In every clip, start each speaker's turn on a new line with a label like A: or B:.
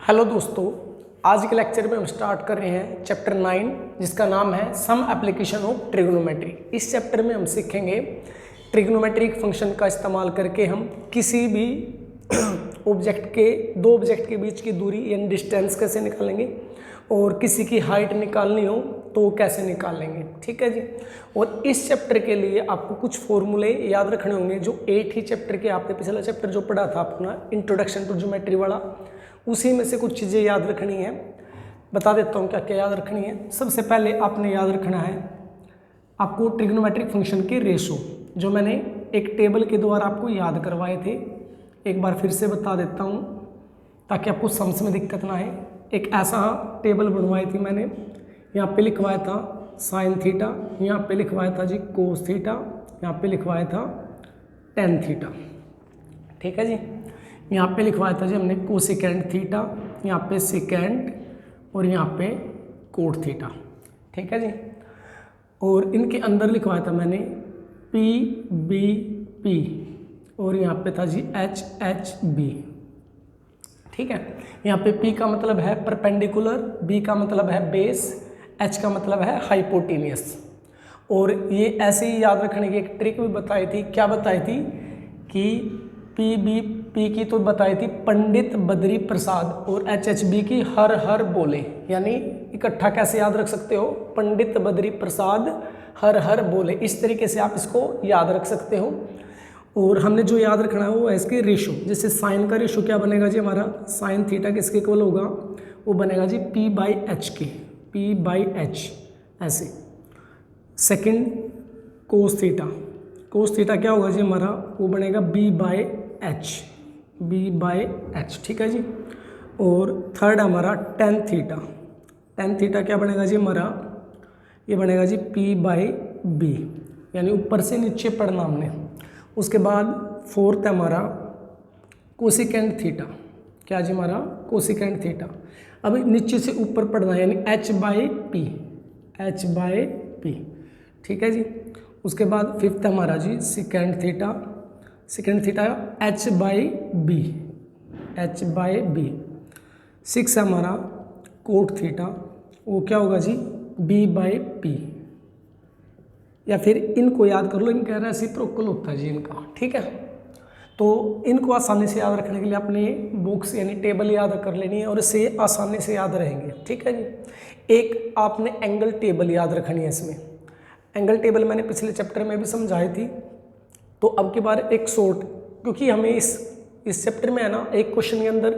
A: Hello दोस्तों, आज के लेक्चर में हम स्टार्ट कर रहे हैं चैप्टर 9 जिसका नाम है सम एप्लीकेशन ऑफ ट्रिग्नोमेट्री। इस चैप्टर में हम सीखेंगे ट्रिग्नोमेट्रिक फंक्शन का इस्तेमाल करके हम किसी भी दो ऑब्जेक्ट के बीच की दूरी यानी डिस्टेंस कैसे निकालेंगे और किसी की हाइट निकालनी हो तो कैसे निकालेंगे। ठीक है जी। और इस चैप्टर के लिए आपको कुछ फॉर्मूले याद रखने होंगे जो 8 ही चैप्टर के आपने पिछला चैप्टर जो पढ़ा था अपना इंट्रोडक्शन टू ज्योमेट्री वाला, उसी में से कुछ चीज़ें याद रखनी है। बता देता हूँ क्या क्या याद रखनी है। सबसे पहले आपने याद रखना है आपको ट्रिग्नोमेट्रिक फंक्शन के रेशो, जो मैंने एक टेबल के द्वारा आपको याद करवाए थे। एक बार फिर से बता देता हूँ ताकि आपको समझ में दिक्कत ना आए। एक ऐसा टेबल बनवाई थी मैंने, यहाँ पे लिखवाया था साइन थीटा, यहाँ पे लिखवाया था जी कोस थीटा, यहाँ पे लिखवाया था टेन थीटा। ठीक है जी। यहाँ पे लिखवाया था जी हमने कोसेकेंट थीटा, यहाँ पे सेकेंट और यहाँ पे कोट थीटा। ठीक है जी। और इनके अंदर लिखवाया था मैंने पी बी पी और यहाँ पे था जी एच एच बी। ठीक है। यहाँ पे P का मतलब है परपेंडिकुलर, B का मतलब है बेस, H का मतलब है हाइपोटेनियस। और ये ऐसे ही याद रखने की एक ट्रिक भी बताई थी। क्या बताई थी कि P की तो बताई थी पंडित बद्री प्रसाद और HHB की हर हर बोले, यानी इकट्ठा कैसे याद रख सकते हो, पंडित बद्री प्रसाद हर हर बोले। इस तरीके से आप इसको याद रख सकते हो। और हमने जो याद रखना है वो है इसके रेशो। जैसे साइन का रेशो क्या बनेगा जी हमारा, साइन थीटा किसके इक्वल होगा, वो बनेगा जी P/H के, P/H ऐसे। Second cos theta, cos theta क्या होगा जी हमारा, वो बनेगा B/H, B/H। ठीक है जी। और थर्ड हमारा टेन थीटा, टेन थीटा क्या बनेगा जी हमारा, ये बनेगा जी P/B, यानी ऊपर से नीचे पढ़ना हमने। उसके बाद फोर्थ है हमारा कोसिकेंट थीटा, क्या जी हमारा कोसिकेंट थीटा। अब नीचे से ऊपर पढ़ना है यानी H/P, H/P। ठीक है जी। उसके बाद फिफ्थ हमारा जी secant theta, second theta H/B, H/B। Six हमारा कोट थीटा, वो क्या होगा जी B/P, या फिर इनको याद कर लो, इनका रेसिप्रोकल होता है जी इनका। ठीक है। तो इनको आसानी से याद रखने के लिए अपने बुक्स यानी टेबल याद कर लेनी है और इसे आसानी से याद रहेंगे। ठीक है जी। एक आपने एंगल टेबल याद रखनी है। इसमें एंगल टेबल मैंने पिछले चैप्टर में भी समझाई थी, तो अब की बार एक शॉर्ट, क्योंकि हमें इस चैप्टर में है ना, एक क्वेश्चन के अंदर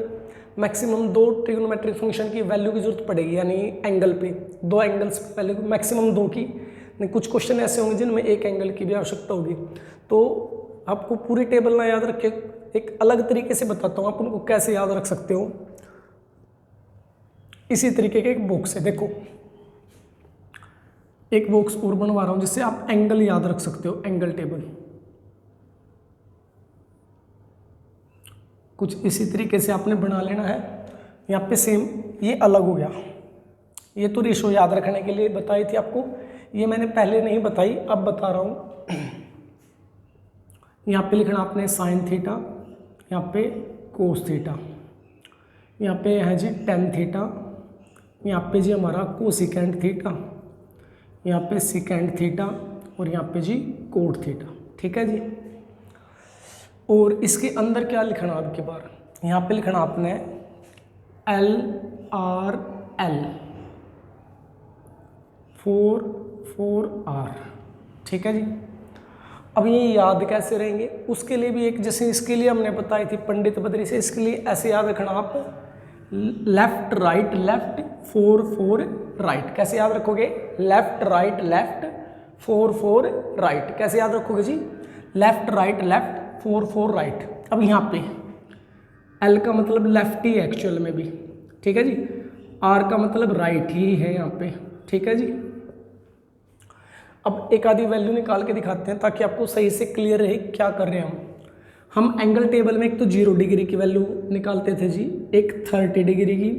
A: मैक्सिमम 2 ट्रिग्नोमेट्रिक फंक्शन की वैल्यू की जरूरत पड़ेगी, यानी एंगल पे 2 एंगल्स वैल्यू मैक्सिमम 2 की। नहीं, कुछ क्वेश्चन ऐसे होंगे जिनमें एक एंगल की भी आवश्यकता होगी। तो आपको पूरी टेबल ना याद रखे, एक अलग तरीके से बताता हूँ आप उनको कैसे याद रख सकते हो। इसी तरीके के एक बॉक्स है, देखो एक बॉक्स और बनवा रहा हूँ जिससे आप एंगल याद रख सकते हो। एंगल टेबल कुछ इसी तरीके से आपने बना लेना है। यहाँ पे सेम, ये अलग हो गया, ये तो रेशो याद रखने के लिए बताई थी आपको, ये मैंने पहले नहीं बताई, अब बता रहा हूँ। यहाँ पे लिखना आपने साइन थीटा, यहाँ पे कोस थीटा, यहाँ पे है जी टेन थीटा, यहाँ पे जी हमारा कोसिकेंट थीटा, यहाँ पे सिकेंट थीटा और यहाँ पे जी कोट थीटा। ठीक है जी। और इसके अंदर क्या लिखना आपके बार, यहाँ पे लिखना आपने LRL 4R। ठीक है जी। अब ये याद कैसे रहेंगे, उसके लिए भी एक, जैसे इसके लिए हमने बताई थी पंडित बद्री से, इसके लिए ऐसे याद रखना आप लेफ्ट राइट लेफ्ट 4 राइट। कैसे याद रखोगे, लेफ्ट राइट लेफ्ट 4 राइट। कैसे याद रखोगे जी, लेफ्ट राइट लेफ्ट 4 राइट। अब यहाँ पे L का मतलब लेफ्ट ही है एक्चुअल में भी। ठीक है जी। R का मतलब राइट ही है यहाँ पे। ठीक है जी। अब एक आधी वैल्यू निकाल के दिखाते हैं ताकि आपको सही से क्लियर रहे क्या कर रहे हैं हम एंगल टेबल में एक तो 0 डिग्री की वैल्यू निकालते थे जी, एक 30 डिग्री की,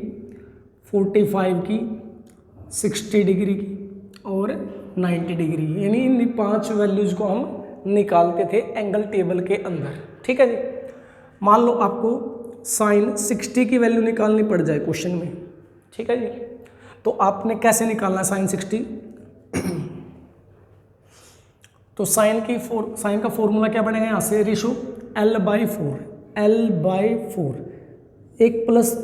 A: 45 की, 60 डिग्री की और 90 डिग्री, यानी इन 5 वैल्यूज़ को हम निकालते थे एंगल टेबल के अंदर। ठीक है जी। मान लो आपको साइन 60 की वैल्यू निकालनी पड़ जाए क्वेश्चन में, ठीक है जी, तो आपने कैसे निकालना है साइन 60? तो साइन का फॉर्मूला क्या बनेगा यहाँ से, रेशो L/4 एक प्लस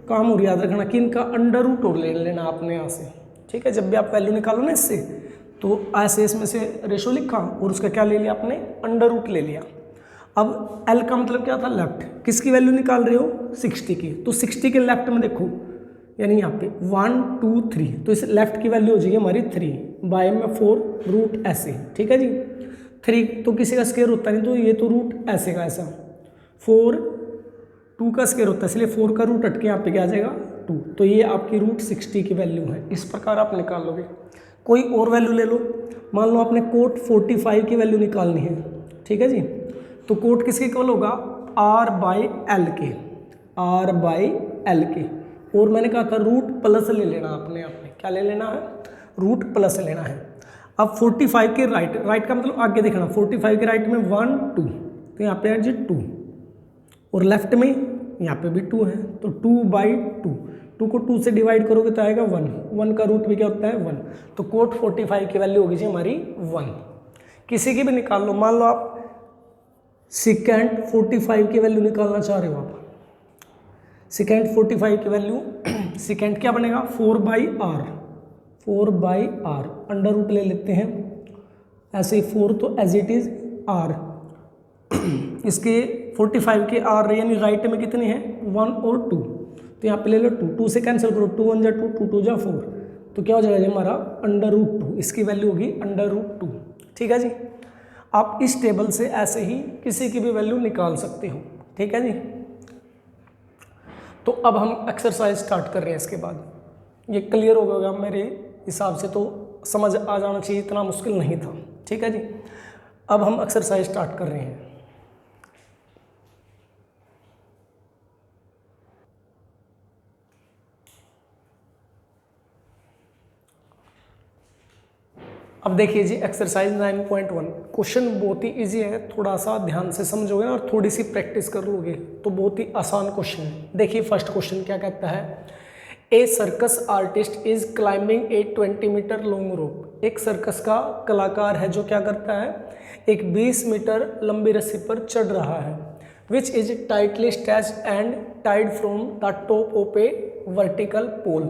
A: काम और याद रखना कि इनका अंडर रूट और ले लेना आपने यहाँ से, ठीक है। जब भी आप वैल्यू निकालो ना इससे, तो ऐसे इसमें से रेशो लिखा और उसका क्या ले लिया आपने, अंडर रूट ले लिया। अब L का मतलब क्या था, लेफ्ट, किसकी वैल्यू निकाल रहे हो, 60 की, तो 60 के लेफ्ट में देखो, यानी यहाँ पे 1 2 3, तो इस लेफ्ट की वैल्यू हो जाएगी हमारी 3, बाय में 4 रूट ऐसे, ठीक है जी। 3 तो किसी का स्क्वायर होता नहीं, तो ये तो रूट ऐसे का ऐसा, 4 2 का स्क्वायर होता है, इसलिए 4 का रूट हटके यहाँ पे क्या आ जाएगा 2, तो ये आपकी रूट 60 की वैल्यू है। इस प्रकार आप निकाल लोगे। कोई और वैल्यू ले लो, मान लो आपने कोट 45 की वैल्यू निकालनी है, ठीक है जी, तो कोट किसके इक्वल होगा, R/L के, R/L के, और मैंने कहा था रूट प्लस ले लेना आपने, यहाँ पे क्या ले लेना है, रूट प्लस लेना है। अब 45 के राइट का मतलब आगे देखना, 45 के राइट में 1 2, तो यहाँ पे है जी 2, और लेफ्ट में यहाँ पे भी 2 है, तो 2/2, 2 को 2 से डिवाइड करोगे तो आएगा 1, 1 का रूट भी क्या होता है 1, तो कोट 45 की वैल्यू होगी जी हमारी 1। किसी की भी निकाल लो, मान लो आप सेकेंड 45 की वैल्यू निकालना चाह रहे हो आप, सेकेंड 45 की वैल्यू, सेकेंड क्या बनेगा 4/r, अंडर रूट ले लेते हैं, ऐसे ही 4 तो एज इट इज r, इसके 45 के r यानी राइट में कितने हैं 1 और 2, तो यहाँ पे ले लो 2 से कैंसिल करो, 2 1 जा 2, 2 2 जा 4, तो क्या हो जाएगा हमारा √2, इसकी वैल्यू होगी √2, ठीक है जी। आप इस टेबल से ऐसे ही किसी की भी वैल्यू निकाल सकते हो, ठीक है जी। तो अब हम एक्सरसाइज स्टार्ट कर रहे हैं, इसके बाद ये क्लियर हो गया मेरे हिसाब से, तो समझ आ जाना चाहिए, इतना मुश्किल नहीं था, ठीक है जी। अब हम एक्सरसाइज स्टार्ट कर रहे हैं। अब देखिए जी एक्सरसाइज 9.1, क्वेश्चन बहुत ही इजी है, थोड़ा सा ध्यान से समझोगे ना और थोड़ी सी प्रैक्टिस कर लोगे तो बहुत ही आसान क्वेश्चन है। देखिए फर्स्ट क्वेश्चन क्या कहता है, a circus artist is climbing a 20 metre long rope. एक सर्कस का कलाकार है जो क्या करता है, एक 20 मीटर लंबी रस्सी पर चढ़ रहा है, which is tightly stretched and tied from the top of a vertical pole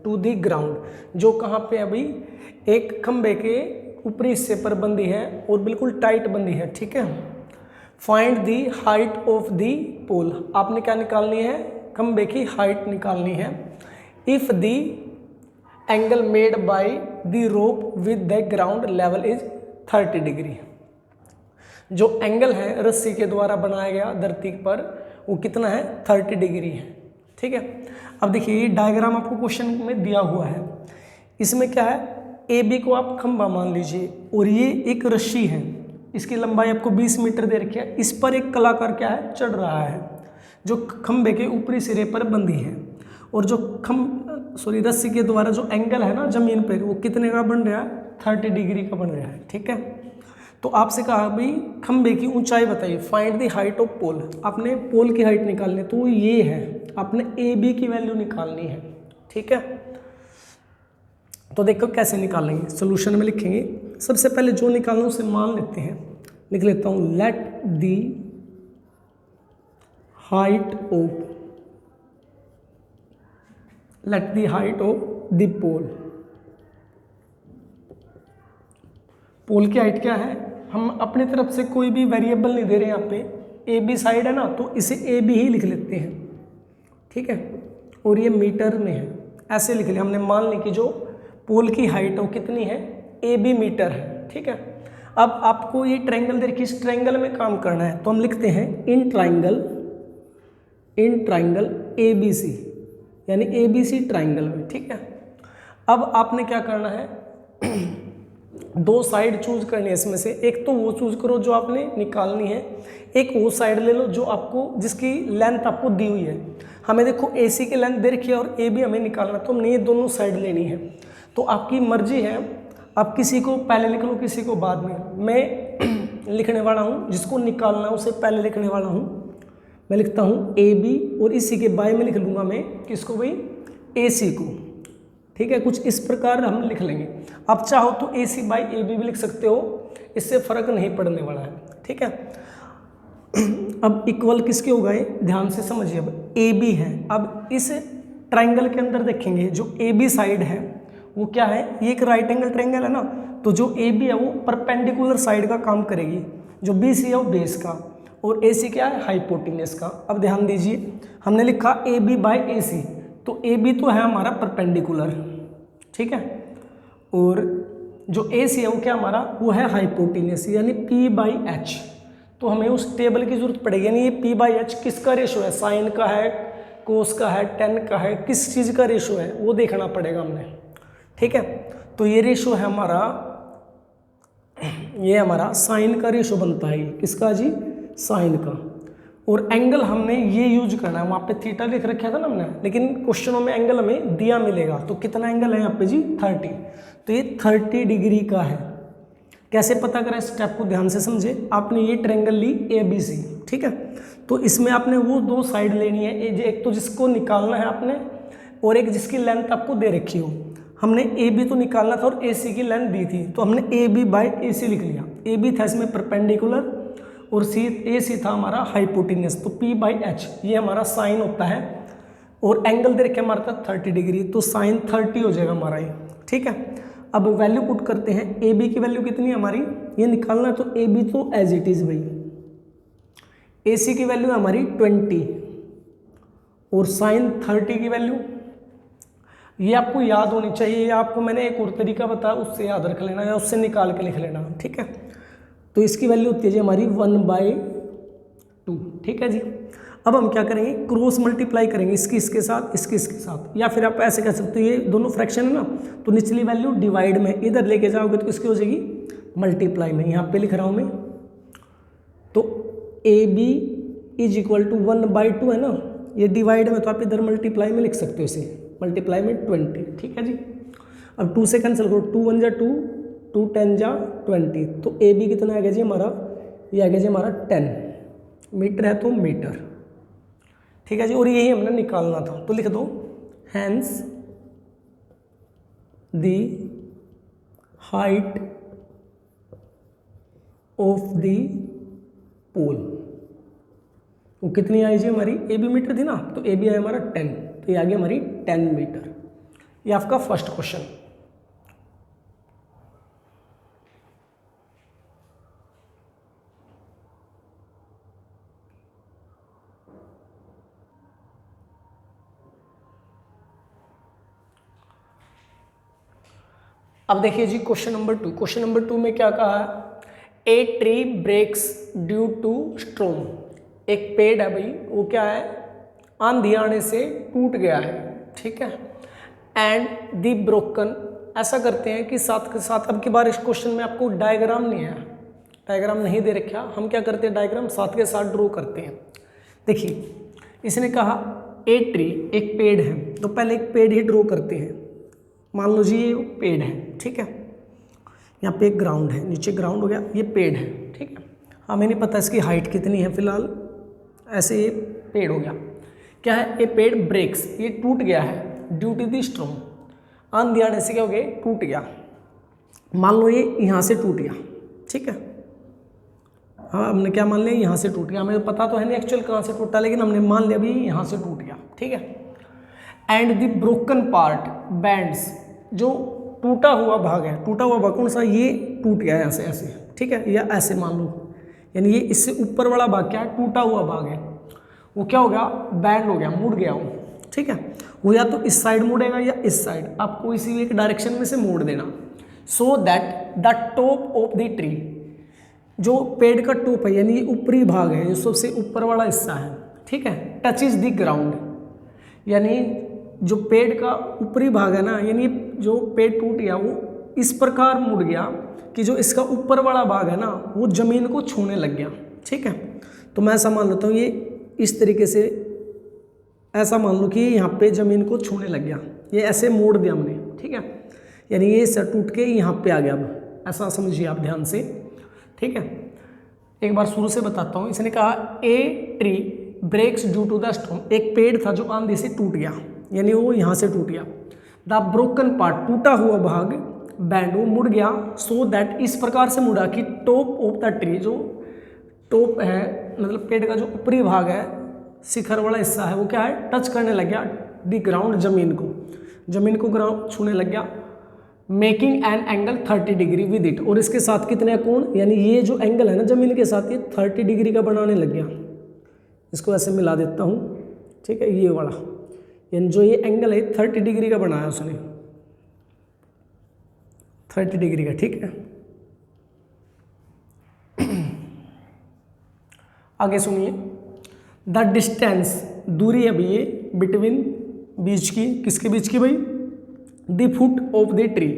A: to the ground. जो कहाँ पे अभी एक खंबे के ऊपरी हिस्से पर बंधी है और बिल्कुल टाइट बंधी है, ठीक है। Find the height of the pole, आपने क्या निकालनी है, खंबे की हाइट निकालनी है। If the angle made by the rope with the ground level is 30 degree, जो एंगल है रस्सी के द्वारा बनाया गया धरती पर वो कितना है 30 डिग्री है, ठीक है। अब देखिए ये डायग्राम आपको क्वेश्चन में दिया हुआ है, इसमें क्या है, ए बी को आप खंबा मान लीजिए और ये एक रस्सी है, इसकी लंबाई आपको 20 मीटर दे रखी है, इस पर एक कलाकार क्या है चढ़ रहा है जो खंबे के ऊपरी सिरे पर बंधी है, और जो रस्सी के द्वारा जो एंगल है ना जमीन पर वो कितने का बन रहा है 30 डिग्री का बन रहा है, ठीक है। तो आपसे कहा भाई खंबे की ऊंचाई बताइए, फाइंड द हाइट ऑफ पोल, आपने पोल की हाइट निकालनी है, तो ये है, आपने ए बी की वैल्यू निकालनी है, ठीक है। तो देखो कैसे निकालेंगे, सोल्यूशन में लिखेंगे। सबसे पहले जो निकालना उसे मान लेते हैं, लिख लेता हूं let the height of the pole. Pole की हाइट क्या है, हम अपनी तरफ से कोई भी वेरिएबल नहीं दे रहे यहाँ पे, ए बी साइड है ना तो इसे ए बी ही लिख लेते हैं, ठीक है, और ये मीटर में है, ऐसे लिख लिया हमने। मान ली कि जो पोल की हाइट वो कितनी है ए बी मीटर है, ठीक है। अब आपको ये ट्रायंगल देखिए, इस ट्रायंगल में काम करना है, तो हम लिखते हैं in triangle A B C, यानी ए बी सी ट्रायंगल में, ठीक है। अब आपने क्या करना है, दो साइड चूज करनी है इसमें से, एक तो वो चूज करो जो आपने निकालनी है, एक वो साइड ले लो जो आपको जिसकी लेंथ आपको दी हुई है। हमें देखो ए सी की लेंथ दे रखी है और ए बी हमें निकालना, तो हमने ये दोनों साइड लेनी है। तो आपकी मर्जी है, आप किसी को पहले लिख लो किसी को बाद में। मैं लिखने वाला हूँ, जिसको निकालना है उसे पहले लिखने वाला हूँ, मैं लिखता हूँ ए बी और इसी के बाय में लिख लूँगा मैं किसको भाई, ए सी को। ठीक है, कुछ इस प्रकार हम लिख लेंगे। आप चाहो तो ए सी बाई ए बी भी लिख सकते हो, इससे फर्क नहीं पड़ने वाला है। ठीक है, अब इक्वल किसके होगा ये ध्यान से समझिए। अब ए बी है, अब इस ट्राइंगल के अंदर देखेंगे जो ए बी साइड है वो क्या है, ये एक राइट एंगल ट्राइंगल है ना, तो जो ए बी है वो परपेंडिकुलर साइड का काम करेगी, जो बी सी है वो बेस का, और ए सी क्या है, हाइपोटेन्यूस का। अब ध्यान दीजिए, हमने लिखा A B by A C, तो ए बी तो है हमारा परपेंडिकुलर, ठीक है, और जो ए सी है वो क्या हमारा, वो है हाइपोटेन्यूस, यानी पी बाई एच। तो हमें उस टेबल की जरूरत पड़ेगी, यानी ये पी बाई एच किसका रेशो है, साइन का है, कोस का है, टेन का है, किस चीज़ का रेशो है वो देखना पड़ेगा हमने। ठीक है, तो ये रेशो है हमारा, ये हमारा साइन का रेशो बनता है, किसका जी, साइन का। और एंगल हमने ये यूज करना है, वहाँ पे थीटा लिख रखा था ना हमने, लेकिन क्वेश्चनों में एंगल हमें दिया मिलेगा। तो कितना एंगल है यहाँ पे जी, 30। तो ये 30 डिग्री का है। कैसे पता करें, स्टेप को ध्यान से समझे। आपने ये ट्रायंगल ली ए बी सी, ठीक है, तो इसमें आपने वो दो साइड लेनी है, एक तो जिसको निकालना है आपने, और एक जिसकी लेंथ आपको दे रखी हो। हमने ए बी तो निकालना था और ए सी की लेंथ दी थी, तो हमने ए बी बाई ए सी लिख लिया। ए बी था इसमें परपेंडिकुलर और सी ए सी था हमारा हाइपोटेन्यूस, तो पी बाई एच ये हमारा साइन होता है, और एंगल दे रखे हमारे पास 30 डिग्री, तो साइन 30 हो जाएगा हमारा ये। ठीक है, अब वैल्यू पुट करते हैं। ए बी की वैल्यू कितनी है हमारी, ये निकालना है, तो ए बी तो एज इट इज़ भाई, ए सी की वैल्यू है हमारी 20 और साइन 30 की वैल्यू, ये आपको याद होनी चाहिए, या आपको मैंने एक और तरीका बताया उससे याद रख लेना या उससे निकाल के लिख लेना। ठीक है, तो इसकी वैल्यू होती है जी हमारी 1/2। ठीक है जी, अब हम क्या करेंगे, क्रॉस मल्टीप्लाई करेंगे, इसकी इसके साथ, इसकी इसके साथ, या फिर आप ऐसे कह सकते हो ये दोनों फ्रैक्शन है ना, तो निचली वैल्यू डिवाइड में इधर लेके जाओगे तो किसकी हो जाएगी, मल्टीप्लाई में। यहाँ पे लिख रहा हूँ मैं, तो A B is equal to 1/2 है ना, ये डिवाइड में, तो आप इधर मल्टीप्लाई में लिख सकते हो इसे, मल्टीप्लाई में 20। ठीक है जी, अब 2 से कैंसिल करो, 2 1 जा 2, 2 10 जा 20, तो ए बी कितना आ गया जी हमारा, ये आ गया जी हमारा 10 मीटर है, तो मीटर। ठीक है जी, और यही हमने निकालना था, तो लिख दो hence the height of the pole, वो कितनी आई जी हमारी, ए बी मीटर थी ना, तो ए बी आई हमारा 10, तो ये आ गया हमारी 10 मीटर। ये आपका फर्स्ट क्वेश्चन। अब देखिए जी क्वेश्चन नंबर 2। क्वेश्चन नंबर 2 में क्या कहा है, a tree breaks due to storm. एक पेड़ है भाई, वो क्या है, आंधी आने से टूट गया है। ठीक है, एंड दी ब्रोकन, ऐसा करते हैं कि साथ के साथ, अब की बार इस क्वेश्चन में आपको डायग्राम नहीं है, डायग्राम नहीं दे रखा, हम क्या करते हैं, डायग्राम साथ के साथ ड्रॉ करते हैं। देखिए इसने कहा ए ट्री, एक पेड़ है, तो पहले एक पेड़ ही ड्रॉ करते हैं। मान लो जी ये पेड़ है, ठीक है, यहाँ पे एक ग्राउंड है, नीचे ग्राउंड हो गया, ये पेड़ है। ठीक है, हमें नहीं पता इसकी हाइट कितनी है, फिलहाल ऐसे ये पेड़ हो गया। क्या है, ये पेड़ ब्रेक्स, ये टूट गया है ड्यू टू दी स्ट्रॉम, आंधी आने से क्या हो गया, टूट गया। मान लो ये यहाँ से टूट गया। ठीक है, हाँ हमने क्या मान लिया, यहाँ से टूट गया, हमें पता तो है नहीं एक्चुअल कहाँ से टूटा, लेकिन हमने मान लिया अभी यहाँ से टूट गया। ठीक है, and the broken part bands, जो टूटा हुआ भाग है, टूटा हुआ भाग कौन सा, ये टूट गया है ऐसे ऐसे। ठीक है, या ऐसे मान लो, यानी ये इससे ऊपर वाला भाग क्या है, टूटा हुआ भाग है, वो क्या हो गया, बैंड हो गया, मुड़ गया वो। ठीक है, वो या तो इस साइड मुड़ेगा या इस साइड, आपको इसी एक डायरेक्शन में से मोड़ देना, so that the top of the tree, जो पेड़ का टॉप है यानी ऊपरी भाग है, जो सबसे ऊपर वाला हिस्सा है, ठीक है, टच इज द ग्राउंड, यानी जो पेड़ का ऊपरी भाग है ना, यानी जो पेड़ टूट गया वो इस प्रकार मुड़ गया कि जो इसका ऊपर वाला भाग है ना, वो जमीन को छूने लग गया। ठीक है, तो मैं ऐसा मान लेता हूँ, ये इस तरीके से ऐसा मान लो कि यहाँ पे जमीन को छूने लग गया, ये ऐसे मोड़ दिया हमने। ठीक है, यानी ये सर टूट के यहाँ पे आ गया, अब ऐसा समझिए आप ध्यान से। ठीक है, एक बार शुरू से बताता हूँ। इसने कहा a tree breaks due to the storm, एक पेड़ था जो आंधी से टूट गया, यानी वो यहाँ से टूट गया। द ब्रोकन पार्ट, टूटा हुआ भाग, बैंड, वो मुड़ गया, सो दैट, इस प्रकार से मुड़ा कि टॉप ऑफ द ट्री, जो टॉप है मतलब पेड़ का जो ऊपरी भाग है, शिखर वाला हिस्सा है, वो क्या है, टच करने लग गया द ग्राउंड, जमीन को ग्राउंड छूने लग गया, making an angle 30 degree with it, और इसके साथ कितने कोण, यानी ये जो एंगल है ना जमीन के साथ, ये 30 डिग्री का बनाने लग गया। इसको ऐसे मिला देता हूँ, ठीक है, ये वाला, यानी जो ये एंगल है 30 डिग्री का बनाया उसने, 30 डिग्री का, ठीक है। आगे सुनिए, द डिस्टेंस, दूरी है भाई ये बिटवीन, बीच की, किसके बीच की भाई, the foot of the tree,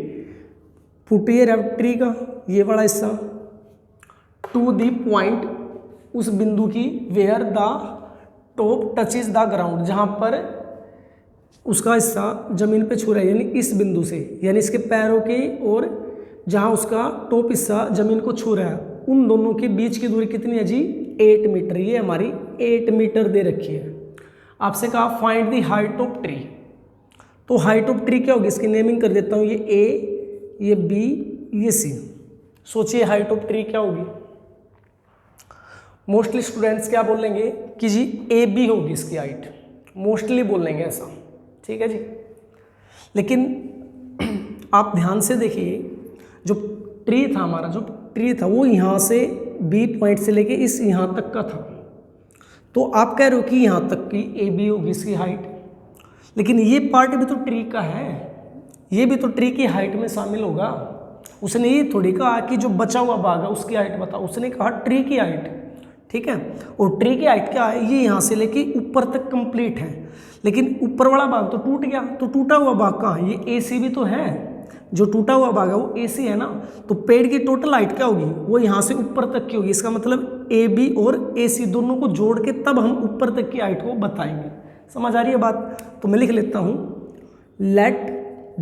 A: foot ये ट्री का ये वाला हिस्सा, टू द पॉइंट, उस बिंदु की, where the top touches the ground, जहाँ पर उसका हिस्सा जमीन पे छू रहा है, यानी इस बिंदु से, यानी इसके पैरों की, और जहाँ उसका टॉप हिस्सा जमीन को छू रहा है, उन दोनों के बीच की दूरी कितनी है जी, 8 मीटर, ये हमारी 8 मीटर दे रखी है। आपसे कहा find the height of tree, तो हाइट ऑफ ट्री क्या होगी, इसकी नेमिंग कर देता हूँ, ये ए, ये बी, ये सी। सोचिए हाइट ऑफ ट्री क्या होगी। मोस्टली स्टूडेंट्स क्या बोलेंगे कि जी ए बी होगी इसकी हाइट, मोस्टली बोलेंगे ऐसा, ठीक है जी। लेकिन आप ध्यान से देखिए, जो ट्री था हमारा, जो ट्री था वो यहाँ से बी पॉइंट से लेके इस यहाँ तक का था, तो आप कह रहे हो कि यहाँ तक की ए बी होगी इसकी हाइट, लेकिन ये पार्ट भी तो ट्री का है, ये भी तो ट्री की हाइट में शामिल होगा। उसने ये थोड़ी कहा कि जो बचा हुआ भाग है उसकी हाइट बताओ, उसने कहा ट्री की हाइट, ठीक है। और ट्री की हाइट क्या है, ये यहाँ से लेके ऊपर तक कंप्लीट है, लेकिन ऊपर वाला भाग तो टूट गया, तो टूटा हुआ भाग कहाँ, ये ए सी भी तो है, जो टूटा हुआ भाग है वो ए सी है ना, तो पेड़ की टोटल हाइट क्या होगी, वो यहाँ से ऊपर तक की होगी। इसका मतलब ए बी और ए सी दोनों को जोड़ के तब हम ऊपर तक की हाइट को बताएंगे। समझ आ रही है बात, तो मैं लिख लेता हूँ, let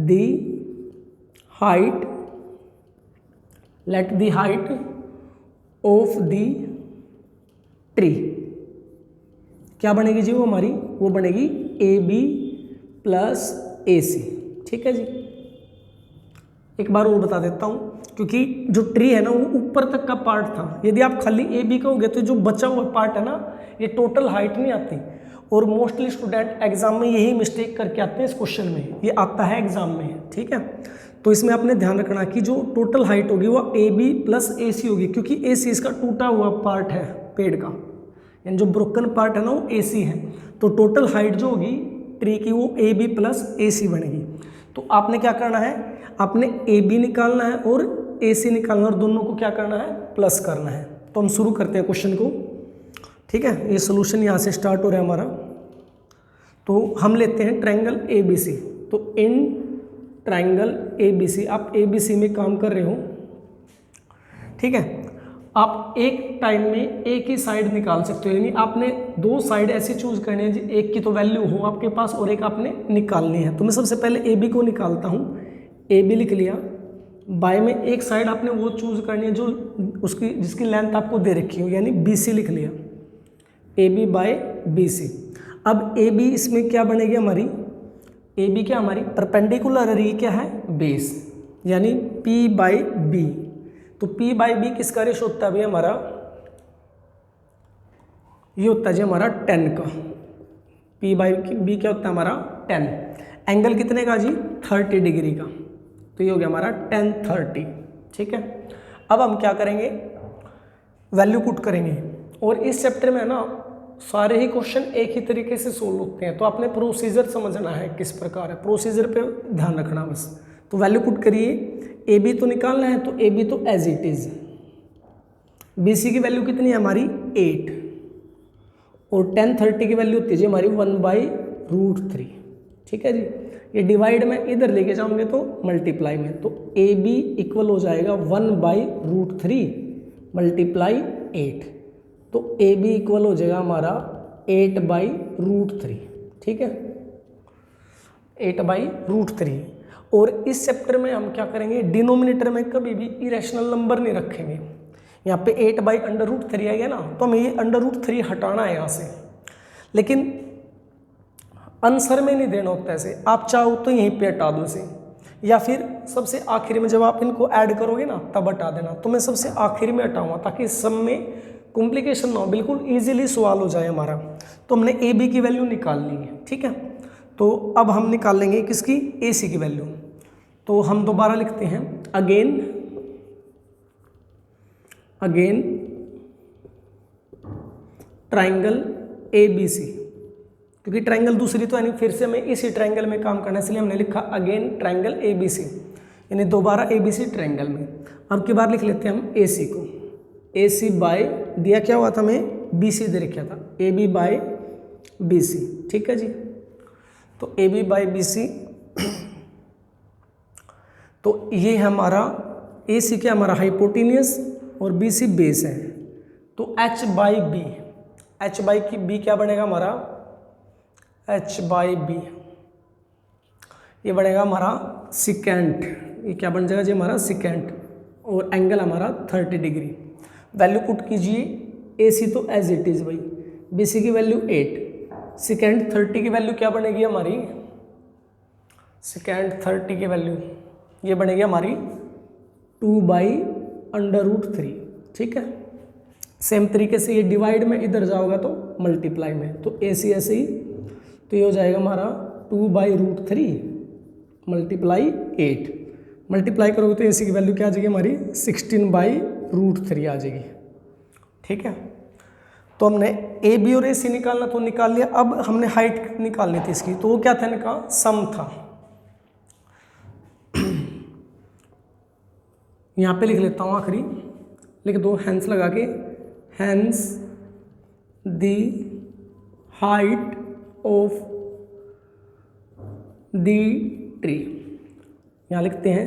A: the height of the tree क्या बनेगी जी, वो हमारी वो बनेगी ए बी प्लस ए सी, ठीक है जी। एक बार और बता देता हूँ, क्योंकि जो ट्री है ना वो ऊपर तक का पार्ट था, यदि आप खाली ए बी कहोगे तो जो बचा हुआ पार्ट है ना ये टोटल हाइट नहीं आती, और मोस्टली स्टूडेंट एग्जाम में यही मिस्टेक करके आते हैं इस क्वेश्चन में, ये आता है एग्जाम में, ठीक है। तो इसमें आपने ध्यान रखना कि जो टोटल हाइट होगी वो ए बी प्लस ए सी होगी, क्योंकि ए सी इसका टूटा हुआ पार्ट है पेड़ का, यानी जो ब्रोकन पार्ट है ना वो ए सी है, तो टोटल हाइट जो होगी ट्री की वो ए बी प्लस ए सी बनेगी। तो आपने क्या करना है, आपने ए बी निकालना है और ए सी निकालना है, और दोनों को क्या करना है, प्लस करना है। तो हम शुरू करते हैं क्वेश्चन को, ठीक है। ये सोल्यूशन यहाँ से स्टार्ट हो रहा है हमारा। तो हम लेते हैं ट्रायंगल ए बी सी, तो इन ट्रायंगल ए बी सी, आप ए बी सी में काम कर रहे हो, ठीक है। आप एक टाइम में एक ही साइड निकाल सकते हो, यानी आपने 2 साइड ऐसी चूज करनी है जी, एक की तो वैल्यू हो आपके पास और एक आपने निकालनी है। तो मैं सबसे पहले ए बी को निकालता हूँ, ए बी लिख लिया, बाय में एक साइड आपने वो चूज करनी है जो उसकी जिसकी लेंथ आपको दे रखी हो, यानी बी सी लिख लिया, A B by B C. अब ए बी इसमें क्या बनेगी हमारी, ए बी क्या हमारी परपेंडिकुलर, और ये क्या है बेस, यानी पी बाई बी। तो पी बाई बी किसका रेशो होता है भाई हमारा, ये होता है जी हमारा 10 का, पी बाई बी क्या होता है हमारा 10। एंगल कितने का जी 30 डिग्री का, तो ये हो गया हमारा 10 30, ठीक है। अब हम क्या करेंगे, वैल्यू पुट करेंगे, और इस चैप्टर में है ना सारे ही क्वेश्चन एक ही तरीके से सोल्व होते हैं, तो आपने प्रोसीजर समझना है किस प्रकार है, प्रोसीजर पे ध्यान रखना बस। तो वैल्यू पुट करिए, ए बी तो निकालना है, तो ए बी तो as it is, B C की वैल्यू कितनी है हमारी 8, और 10 30 की वैल्यू होती है जी हमारी 1/√3, ठीक है जी। ये डिवाइड में इधर लेके जाऊंगे तो मल्टीप्लाई में, तो ए बी इक्वल हो जाएगा 1/√3 मल्टीप्लाई 8, तो ए बी इक्वल हो जाएगा हमारा 8/√3, ठीक है, 8/√3। और इस चैप्टर में हम क्या करेंगे, डिनोमिनेटर में कभी भी इरेशनल नंबर नहीं रखेंगे। यहाँ पे 8/√3 आएगा ना, तो हमें ये √3 हटाना है यहाँ से, लेकिन आंसर में नहीं देना होता ऐसे, आप चाहो तो यहीं पे हटा दो इसे, या फिर सबसे आखिरी में जब आप इनको ऐड करोगे ना तब हटा देना। तो मैं सबसे आखिरी में हटाऊंगा ताकि सब में कॉम्प्लिकेशन ना हो, बिल्कुल इजीली सवाल हो जाए हमारा। तो हमने ए बी की वैल्यू निकाल ली है, ठीक है। तो अब हम निकाल लेंगे किसकी, ए सी की वैल्यू। तो हम दोबारा लिखते हैं again triangle A B C, क्योंकि ट्राइंगल दूसरी तो यानी फिर से हमें इसी ट्राइंगल में काम करना है, इसलिए हमने लिखा again triangle A B C, यानी दोबारा ए बी सी ट्राइंगल में। अब की बार लिख लेते हैं हम ए सी को, ए सी बाय दिया क्या हुआ था हमें, बी सी दे रखा था, A B by B C, ठीक है जी। तो A B by B C, तो ये हमारा ए सी क्या हमारा हाइपोटेनियस और बी सी बेस है। तो H by B, H by की बी क्या बनेगा हमारा, एच बाई बी, ये बनेगा हमारा सिकेंट, ये क्या बन जाएगा जी हमारा सिकेंट, और एंगल हमारा 30 डिग्री। वैल्यू पुट कीजिए, ए सी तो एज इट इज़ भाई, बी सी की वैल्यू 8, सिकेंट 30 की वैल्यू क्या बनेगी हमारी, सिकेंट 30 की वैल्यू ये बनेगी हमारी 2/√3, ठीक है। सेम तरीके से ये डिवाइड में इधर जाओगा तो मल्टीप्लाई में, तो ए सी ऐसे ही, तो ये हो जाएगा हमारा 2/√3 मल्टीप्लाई 8, मल्टीप्लाई करोगे तो ए सी की वैल्यू क्या आ जाएगी हमारी 16/√3 आ जाएगी, ठीक है। तो हमने ए बी और ए सी निकालना तो निकाल लिया। अब हमने हाइट निकालनी थी इसकी, तो वो क्या था इनका सम था। यहाँ पे लिख लेता हूँ आखिरी, लिख दो हैंस लगा के, hence the height of the tree. यहाँ लिखते हैं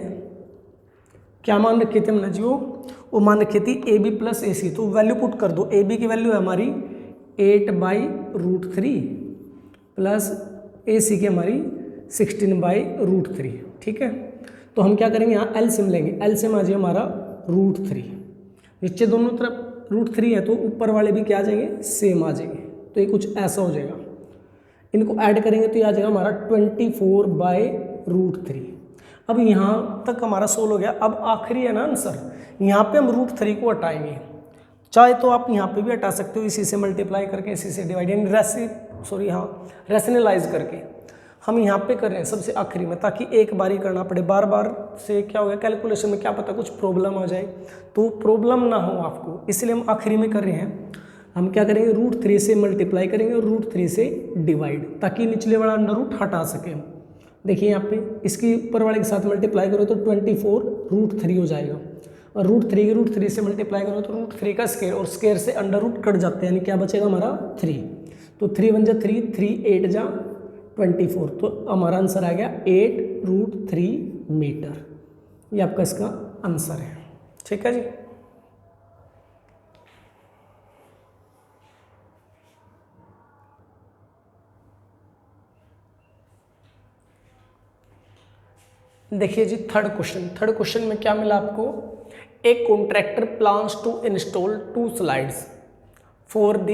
A: क्या मान रखी थी हमने जी, वो मान रखी थी A B plus A C. तो वैल्यू पुट कर दो, ए बी की वैल्यू है हमारी 8/√3 प्लस ए सी की हमारी 16/√3, ठीक है। तो हम क्या करेंगे यहाँ एलसीएम लेंगे, एलसीएम आ जाए हमारा √3, नीचे दोनों तरफ √3 है तो ऊपर वाले भी क्या आ जाएंगे सेम आ जाएंगे, तो ये कुछ ऐसा हो जाएगा। इनको ऐड करेंगे तो ये आ जाएगा हमारा 24/√3। अब यहाँ तक हमारा सोल्व हो गया। अब आखिरी है ना आंसर, यहाँ पे हम √3 को हटाएंगे, चाहे तो आप यहाँ पे भी हटा सकते हो, इसी से मल्टीप्लाई करके, इसी से डिवाइड, यानी रैशनलाइज करके हम यहाँ पे कर रहे हैं सबसे आखिरी में, ताकि एक बार ही करना पड़े, बार बार से क्या हो गया कैलकुलेशन में क्या पता कुछ प्रॉब्लम हो जाए, तो प्रॉब्लम ना हो आपको, इसलिए हम आखिरी में कर रहे हैं। हम क्या करेंगे √3 से मल्टीप्लाई करेंगे और √3 से डिवाइड, ताकि निचले वाला अंडर रूट हटा सके। देखिए यहाँ पे इसकी ऊपर वाले के साथ मल्टीप्लाई करो तो 24√3 हो जाएगा, और √3 से मल्टीप्लाई करो तो √3 का स्क्वायर, और स्क्वायर से अंडर रूट कट जाते हैं, यानी क्या बचेगा हमारा 3, तो 3 1 जा 3, 3 8 जा 24, तो हमारा आंसर आ गया 8√3 मीटर। ये आपका इसका आंसर है, ठीक है जी। देखिए जी थर्ड क्वेश्चन में क्या मिला आपको, एक contractor plans to install 2 slides for the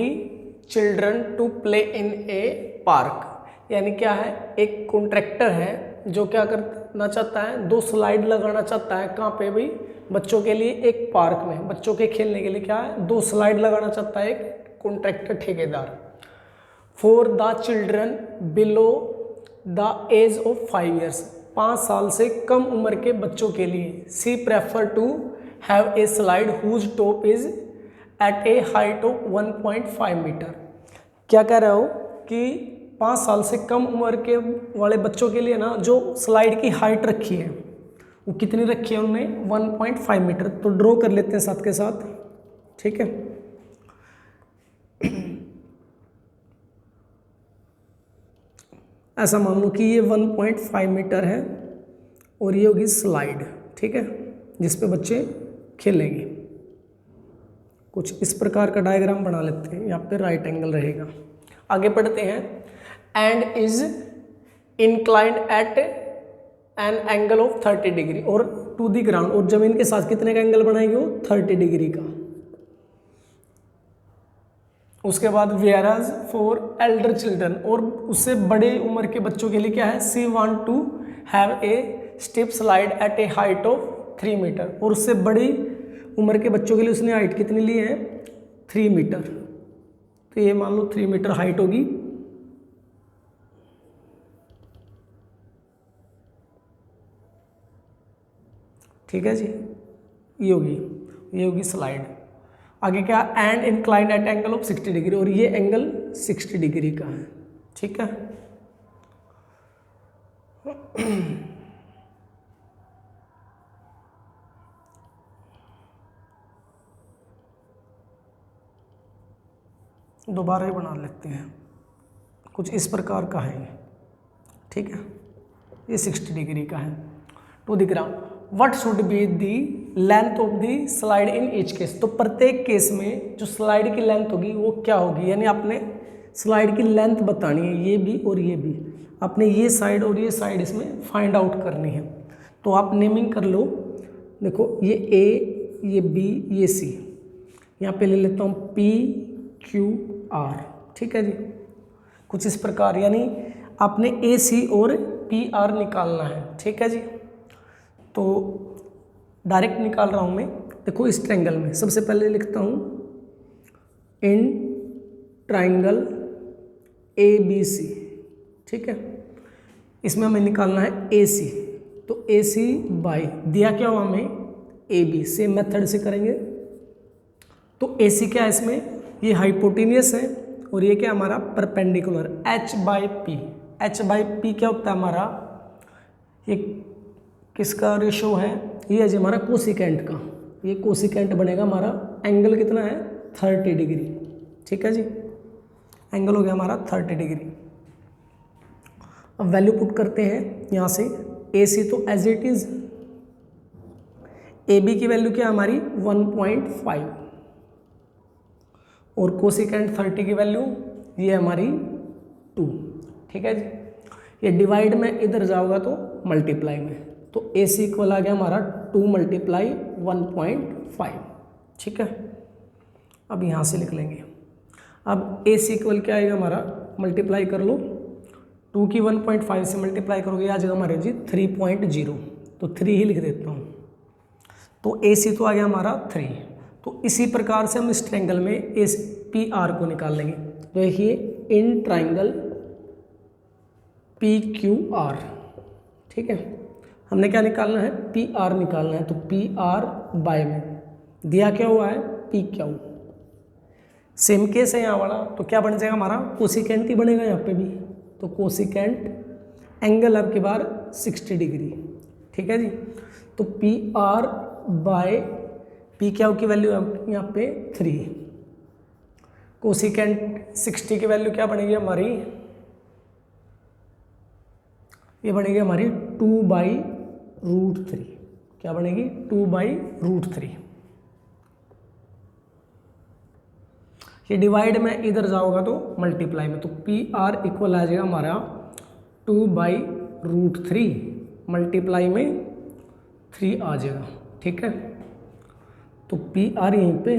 A: children to play in a park. यानी क्या है, एक कॉन्ट्रैक्टर है जो क्या करना चाहता है, 2 स्लाइड लगाना चाहता है, कहाँ पे भाई, बच्चों के लिए एक पार्क में, बच्चों के खेलने के लिए क्या है 2 स्लाइड लगाना चाहता है एक कॉन्ट्रैक्टर ठेकेदार, for the children below the age of 5 years, 5 साल से कम उम्र के बच्चों के लिए। She prefer to have a slide whose top is at a height of 1.5 metre. क्या कह रहे हो कि 5 साल से कम उम्र के वाले बच्चों के लिए ना जो स्लाइड की हाइट रखी है वो कितनी रखी है उन्होंने 1.5 मीटर। तो ड्रॉ कर लेते हैं साथ के साथ, ठीक है। ऐसा मान लो कि ये 1.5 मीटर है और ये होगी स्लाइड, ठीक है, जिस पे बच्चे खेलेंगे। कुछ इस प्रकार का डायग्राम बना लेते हैं, यहाँ पे राइट एंगल रहेगा। आगे बढ़ते हैं, and is inclined at an angle of 30 degree और टू द ग्राउंड, और जमीन के साथ कितने का एंगल बनाएगी वो 30 डिग्री का। उसके बाद वेयरएज फॉर एल्डर चिल्ड्रन, और उससे बड़े उम्र के बच्चों के लिए क्या है, she want to have a step slide at a height of 3 metre, और उससे बड़ी उम्र के बच्चों के लिए उसने हाइट कितनी ली है, 3 मीटर। तो ये मान लो 3 मीटर हाइट होगी। ठीक है जी, ये होगी स्लाइड। आगे क्या, and inclined at angle of 60 degree, और ये एंगल 60 डिग्री का है। ठीक है, दोबारा ही बना लेते हैं, कुछ इस प्रकार का है ये। ठीक है, ये 60 डिग्री का है। To the ground, what should be the length of the slide in each case, तो प्रत्येक केस में जो स्लाइड की लेंथ होगी वो क्या होगी, यानी आपने स्लाइड की लेंथ बतानी है, ये भी और ये भी, आपने ये साइड और ये साइड इसमें फाइंड आउट करनी है। तो आप नेमिंग कर लो, देखो ये ए, ये बी, ये सी, यहाँ पे ले लेता हूँ पी क्यू आर। ठीक है जी, कुछ इस प्रकार, यानी आपने ए सी और पी आर निकालना है। ठीक है जी, तो डायरेक्ट निकाल रहा हूँ मैं। देखो इस ट्रायंगल में सबसे पहले लिखता हूँ in triangle A B C. ठीक है, इसमें हमें निकालना है ए सी, तो ए सी बाई दिया क्या हुआ हमें, ए बी। सेम मेथड से करेंगे। तो ए सी क्या है इसमें, ये हाइपोटेनियस है और ये क्या हमारा perpendicular, H by P. H by P क्या होता है हमारा, ये किसका रेशो है, ये है जी हमारा कोसिकेंट का। ये कोसिकेंट बनेगा हमारा, एंगल कितना है 30 डिग्री। ठीक है जी, एंगल हो गया हमारा 30 डिग्री। अब वैल्यू पुट करते हैं यहाँ से, ए सी तो as it is, A B की वैल्यू क्या हमारी 1.5, और कोसिकेंट 30 की वैल्यू ये हमारी 2। ठीक है जी, ये डिवाइड में इधर जाओगा तो मल्टीप्लाई में, तो ए सी इक्वल आ गया हमारा 2 मल्टीप्लाई 1.5। ठीक है, अब यहाँ से लिख लेंगे। अब ए सी इक्वल क्या आएगा हमारा, मल्टीप्लाई कर लो, 2 की 1.5 से मल्टीप्लाई करोगे आ जाएगा हमारे जी 3.0, तो 3 ही लिख देता हूँ। तो ए सी तो आ गया हमारा 3। तो इसी प्रकार से हम इस ट्रायंगल में एस पी आर को निकाल लेंगे। तो देखिए in triangle P Q R. ठीक है, हमने क्या निकालना है, पी आर निकालना है। तो पी आर बाय में दिया क्या हुआ है, पी क्यू। सेम केस है यहाँ वाला, तो क्या बन जाएगा हमारा, कोसिकेंट ही बनेगा यहाँ पे भी। तो कोसिकेंट एंगल आपकी बार 60 डिग्री। ठीक है जी, तो P R by P Q की वैल्यू यहाँ पे 3, कोसिकेंट 60 की वैल्यू क्या बनेगी हमारी, ये बनेगी हमारी 2/√3। क्या बनेगी, 2/√3। ये डिवाइड में इधर जाओगा तो मल्टीप्लाई में, तो पी आर इक्वल आ जाएगा हमारा 2/√3 मल्टीप्लाई में 3 आ जाएगा। ठीक है, तो पी आर यहीं पे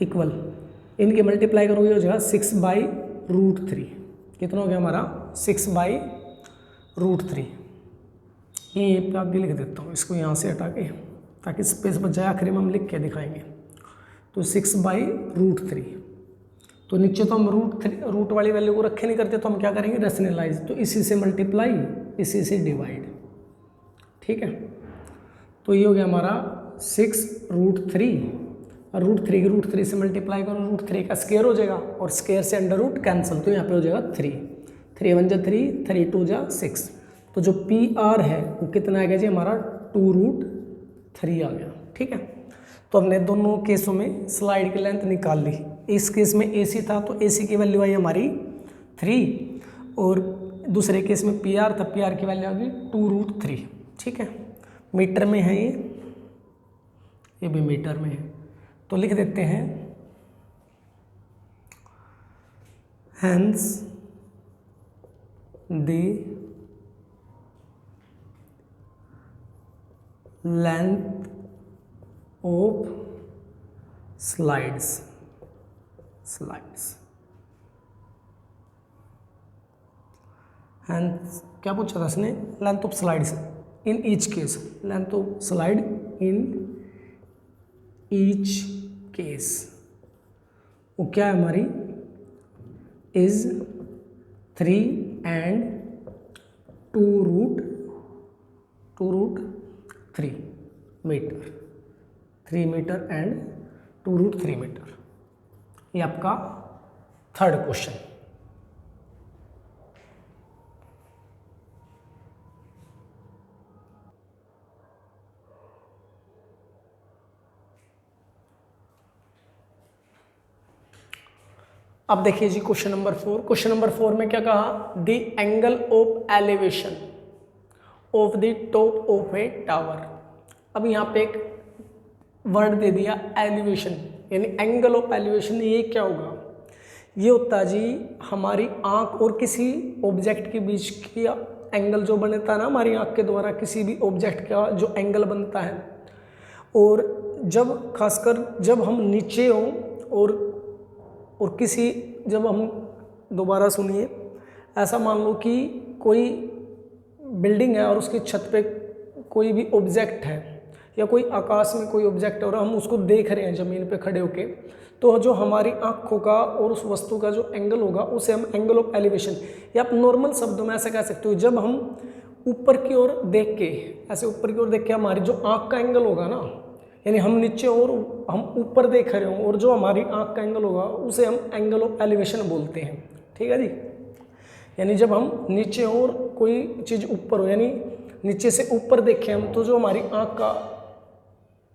A: इक्वल, इनके मल्टीप्लाई करोगे हो जाएगा 6/√3। कितना हो गया हमारा, 6/√3। ये पे आगे लिख देता हूँ, इसको यहाँ से हटा के, ताकि स्पेस बच जाए, आखिरी में हम लिख के दिखाएंगे। तो 6/√3। तो नीचे तो हम रूट वाली वैल्यू को रखे नहीं करते, तो हम क्या करेंगे, रेशनलाइज। तो इसी से मल्टीप्लाई, इसी से डिवाइड। ठीक है, तो ये हो गया हमारा 6√3, और √3 से मल्टीप्लाई करो, √3 का स्क्वायर हो जाएगा, और स्क्वायर से अंडर रूट कैंसिल, तो यहाँ पे हो जाएगा 3। 3 1 जा 3, 3 2 जा 6। तो जो पी आर है वो कितना आ गया जी हमारा, 2√3 आ गया। ठीक है, तो हमने दोनों केसों में स्लाइड की लेंथ निकाल ली। इस केस में ए सी था, तो ए सी की वैल्यू आई हमारी 3, और दूसरे केस में पी आर था, पी आर की वैल्यू आ गई 2√3। ठीक है, मीटर में है ये भी मीटर में है, तो लिख देते हैं hence the length of slides slides. And क्या पूछा था इसने, length of slides in each case, length of slide in each case वो क्या है हमारी, is 3 and 2√3 metre, 3 metre and 2√3 metre. ये आपका थर्ड क्वेश्चन। अब देखिए जी क्वेश्चन नंबर 4। क्वेश्चन नंबर 4 में क्या कहा, the angle of elevation of the top of a tower. अब यहाँ पे एक वर्ड दे दिया एलिवेशन, यानी एंगल ऑफ एलिवेशन। ये क्या होगा, ये होता है जी हमारी आंख और किसी ऑब्जेक्ट के बीच की एंगल जो बनता है ना, हमारी आंख के द्वारा किसी भी ऑब्जेक्ट का जो एंगल बनता है, और जब खासकर जब हम नीचे हों और किसी, जब हम दोबारा सुनिए, ऐसा मान लो कि कोई बिल्डिंग है और उसकी छत पे कोई भी ऑब्जेक्ट है या कोई आकाश में कोई ऑब्जेक्ट है और हम उसको देख रहे हैं ज़मीन पे खड़े होके, तो जो हमारी आँखों का और उस वस्तु का जो एंगल होगा उसे हम एंगल ऑफ एलिवेशन, या आप नॉर्मल शब्दों में ऐसा कह सकते हो, जब हम ऊपर की ओर देख के, ऐसे ऊपर की ओर देख के हमारी जो आँख का एंगल होगा ना, यानी हम नीचे और हम ऊपर देख रहे हों और जो हमारी आँख का एंगल होगा उसे हम एंगल ऑफ एलिवेशन बोलते हैं। ठीक है जी, यानी जब हम नीचे और कोई चीज़ ऊपर हो, यानी नीचे से ऊपर देखें हम, तो जो हमारी आँख का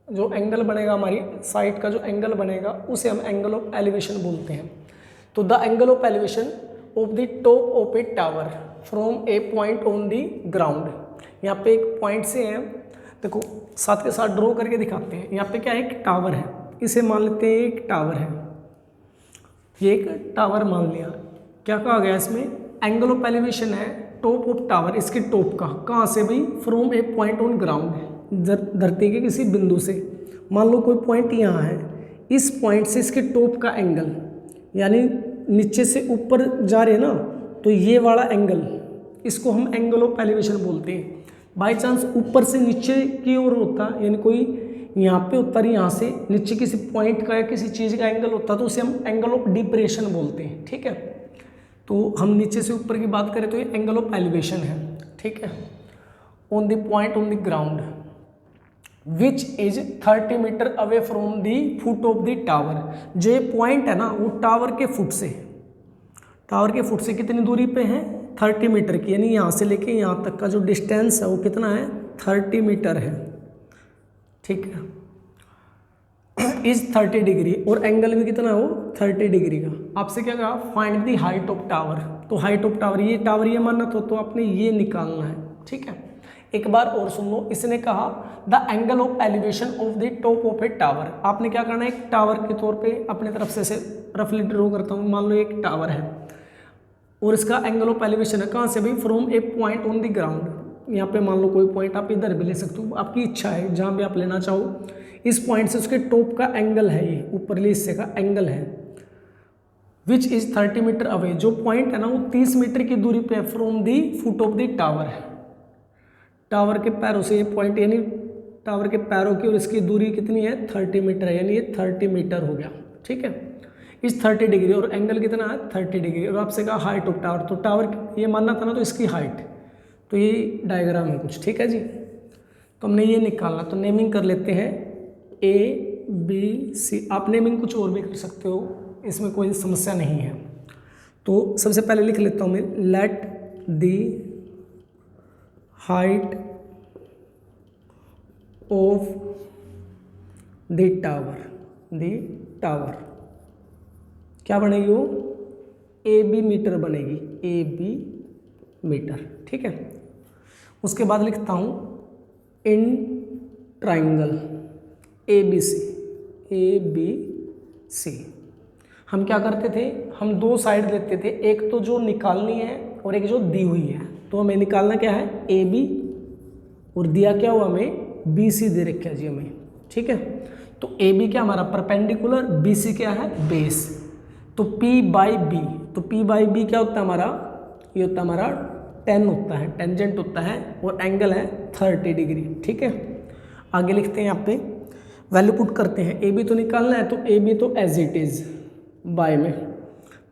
A: जो एंगल बनेगा, हमारी साइड का जो एंगल बनेगा, उसे हम एंगल ऑफ एलिवेशन बोलते हैं। तो the angle of elevation of the top of a tower from A point on the ground. यहाँ पे एक पॉइंट से है, देखो साथ के साथ ड्रॉ करके दिखाते हैं। यहाँ पे क्या है, एक टावर है, इसे मान लेते हैं एक टावर है, ये एक टावर मान लिया। क्या कहा गया इसमें, एंगल ऑफ एलिवेशन है टॉप ऑफ टावर, इसके टॉप का, कहाँ से भाई, from A point on ground, धरती के किसी बिंदु से। मान लो कोई पॉइंट यहाँ है, इस पॉइंट से इसके टॉप का एंगल, यानी नीचे से ऊपर जा रहे हैं ना, तो ये वाला एंगल, इसको हम एंगल ऑफ एलिवेशन बोलते हैं। बाई चांस ऊपर से नीचे की ओर होता, यानी कोई यहाँ पे उतर, यहाँ से नीचे किसी पॉइंट का या किसी चीज़ का एंगल होता, तो उसे हम एंगल ऑफ डिप्रेशन बोलते हैं। ठीक है, तो हम नीचे से ऊपर की बात करें तो ये एंगल ऑफ एलिवेशन है। ठीक है, on the point on the ground which is 30 metre away from the foot of the tower. जो ये पॉइंट है ना, वो टावर के फुट से कितनी दूरी पे है, 30 मीटर की, यानी यहाँ से लेके यहाँ तक का जो डिस्टेंस है वो कितना है, 30 मीटर है। ठीक है, इज 30 डिग्री, और एंगल भी कितना है वो 30 डिग्री का। आपसे क्या कहा, find the height of tower. तो हाइट ऑफ टावर, ये टावर ये मानना तो आपने ये निकालना है। ठीक है, एक बार और सुन लो, इसने कहा the angle of elevation of the top of a tower. आपने क्या करना है, एक टावर के तौर पे अपने तरफ से रफली ड्रॉ करता हूँ। मान लो एक टावर है और इसका एंगल ऑफ एलिवेशन है कहाँ से भाई, from A point on the ground. यहाँ पे मान लो कोई पॉइंट आप इधर भी ले सकते हो, आपकी इच्छा है जहाँ भी आप लेना चाहो। इस पॉइंट से उसके टॉप का एंगल है, ये ऊपरले हिस्से का एंगल है, विच इज 30 मीटर अवे। जो पॉइंट है ना वो 30 मीटर की दूरी पे है from the foot of the tower. Tower के पैरों से ये पॉइंट, यानी टावर के पैरों की और इसकी दूरी कितनी है, 30 मीटर है, यानी ये 30 मीटर हो गया। ठीक है, इस 30 डिग्री, और एंगल कितना है 30 डिग्री। और आपसे कहा हाइट ऑफ टावर, तो टावर ये मानना था ना, तो इसकी हाइट, तो ये डायग्राम है कुछ। ठीक है जी, तो हमने ये निकालना, तो नेमिंग कर लेते हैं ABC। आप नेमिंग कुछ और भी कर सकते हो, इसमें कोई समस्या नहीं है। तो सबसे पहले लिख लेता हूँ मैं, late the height of the tower क्या बनेगी, वो AB मीटर बनेगी, AB मीटर। ठीक है, उसके बाद लिखता हूँ इन ट्राइंगल ABC। हम क्या करते थे, हम दो साइड लेते थे, एक तो जो निकालनी है और एक जो दी हुई है। तो हमें निकालना क्या है, AB, और दिया क्या हुआ हमें, BC दे रखा है जी हमें। ठीक है, तो AB क्या हमारा परपेंडिकुलर, BC क्या है बेस। तो P/B, तो P/B क्या होता है हमारा, ये होता है हमारा 10 होता है, टेंजेंट होता है और एंगल है 30 डिग्री। ठीक है, आगे लिखते हैं यहाँ पे वैल्यू पुट करते हैं। AB तो निकालना है, तो AB तो एज इट इज बाय में,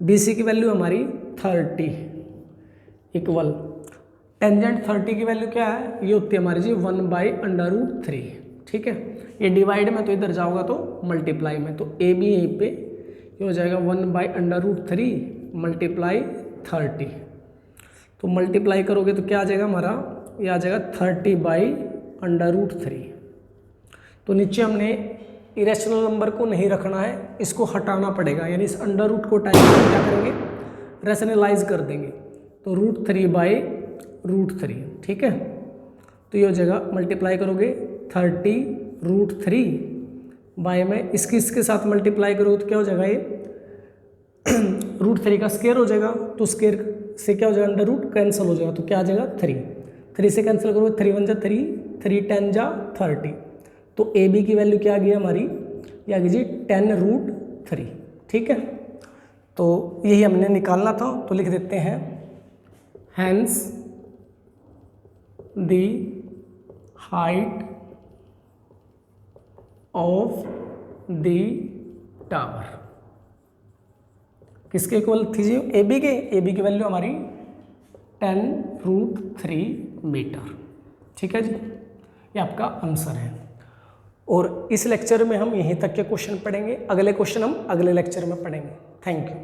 A: BC की वैल्यू हमारी 30 इक्वल टेंजेंट 30 की वैल्यू क्या है, ये होती है हमारी जी 1/√3। ठीक है, ये डिवाइड में तो इधर जाओगा तो मल्टीप्लाई में, तो AB यहीं पे ये हो जाएगा 1/√3 मल्टीप्लाई 30। तो मल्टीप्लाई करोगे तो क्या आ जाएगा हमारा, ये आ जाएगा 30/√3। तो नीचे हमने इरेशनल नंबर को नहीं रखना है, इसको हटाना पड़ेगा, यानी इस अंडर रूट को टाइप करके क्या करेंगे, रेशनलाइज कर देंगे। तो √3/√3। ठीक है, तो ये हो जाएगा, मल्टीप्लाई करोगे 30√3 बाय में इसके साथ मल्टीप्लाई करोगे तो क्या हो जाएगा, ये √3 का स्क्वायर हो जाएगा, तो स्क्वायर से क्या हो जाएगा, अंडर रूट कैंसिल हो जाएगा, तो क्या आ जाएगा 3 से कैंसिल करोगे, 3 1 जा 3, 3 10 जा 30। तो AB की वैल्यू क्या आ गई हमारी, ये आ गई जी 10√3। ठीक है, तो यही हमने निकालना था, तो लिख देते हैं hence the height of the tower, किसके इक्वल थी जी, AB के, AB की वैल्यू हमारी 10√3 मीटर। ठीक है जी, ये आपका आंसर है। और इस लेक्चर में हम यहीं तक के क्वेश्चन पढ़ेंगे, अगले क्वेश्चन हम अगले लेक्चर में पढ़ेंगे। Thank you.